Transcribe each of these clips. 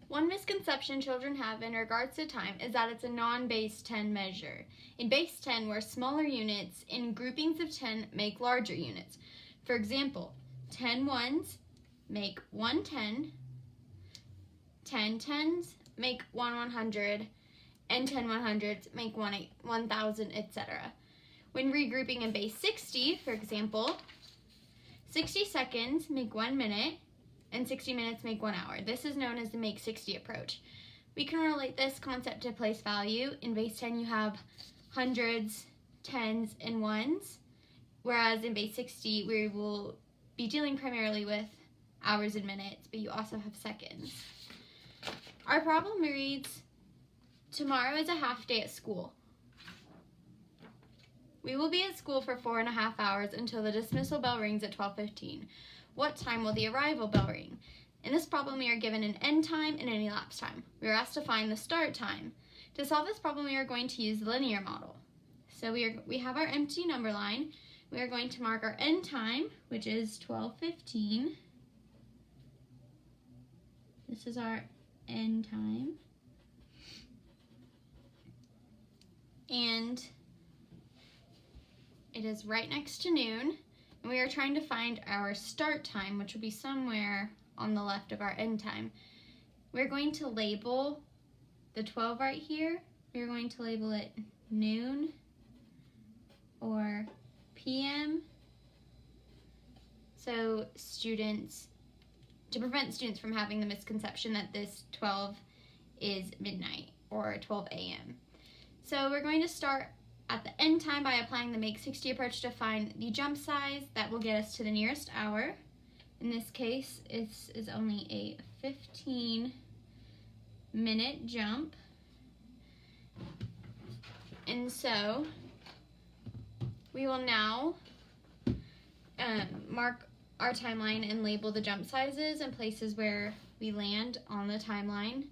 One misconception children have in regards to time is that it's a non-base 10 measure. In base 10, where smaller units in groupings of 10 make larger units. For example, 10 ones make 1 10, 10 tens make 1 100, and 10 100s make 1 1000, etc. When regrouping in base 60, for example, 60 seconds make 1 minute, and 60 minutes make 1 hour. This is known as the Make 60 approach. We can relate this concept to place value. In base 10, you have hundreds, tens, and ones, whereas in base 60, we will be dealing primarily with hours and minutes, but you also have seconds. Our problem reads, tomorrow is a half day at school. We will be at school for 4.5 hours until the dismissal bell rings at 12:15. What time will the arrival bell ring? In this problem, we are given an end time and an elapsed time. We are asked to find the start time. To solve this problem, we are going to use the linear model. So we have our empty number line. We are going to mark our end time, which is 12:15. This is our end time. And it is right next to noon. And we are trying to find our start time, which will be somewhere on the left of our end time. We're going to label the 12 right here. We're going to label it noon or PM. So to prevent students from having the misconception that this 12 is midnight or 12 a.m. So we're going to start at the end time by applying the Make 60 approach to find the jump size that will get us to the nearest hour. In this case, it is only a 15-minute jump. And so we will now mark our timeline and label the jump sizes and places where we land on the timeline.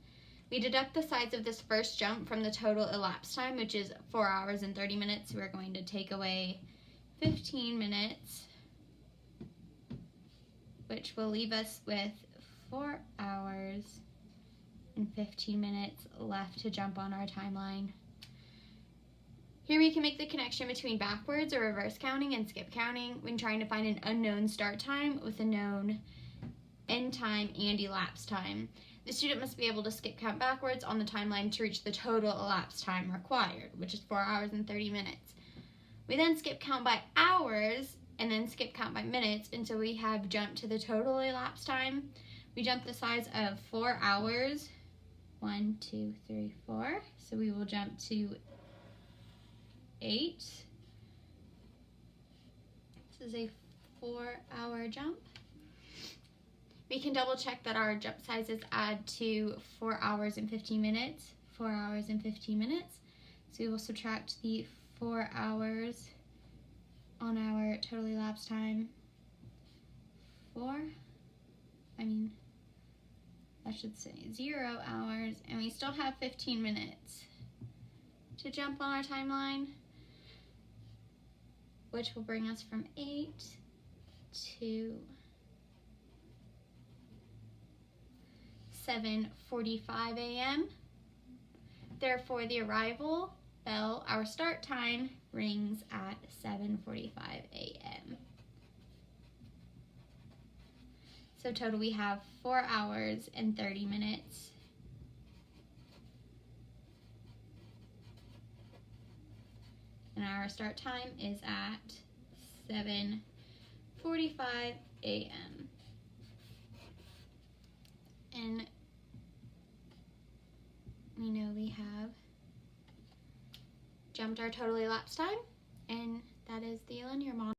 We deduct the size of this first jump from the total elapsed time, which is 4 hours and 30 minutes. We're going to take away 15 minutes, which will leave us with 4 hours and 15 minutes left to jump on our timeline. Here we can make the connection between backwards or reverse counting and skip counting when trying to find an unknown start time with a known end time and elapsed time. The student must be able to skip count backwards on the timeline to reach the total elapsed time required, which is 4 hours and 30 minutes. We then skip count by hours and then skip count by minutes until we have jumped to the total elapsed time. We jump the size of 4 hours, 1, 2, 3, 4. So we will jump to 8. This is a 4-hour jump. We can double check that our jump sizes add to 4 hours and 15 minutes, 4 hours and 15 minutes. So we will subtract the 4 hours on our total elapsed time. I should say 0 hours, and we still have 15 minutes to jump on our timeline, which will bring us from 8 to 7:45 a.m. Therefore, the arrival bell, our start time, rings at 7:45 a.m. So total we have 4 hours and 30 minutes. And our start time is at 7:45 a.m. And we know we have jumped our total elapsed time, and that is the linear model.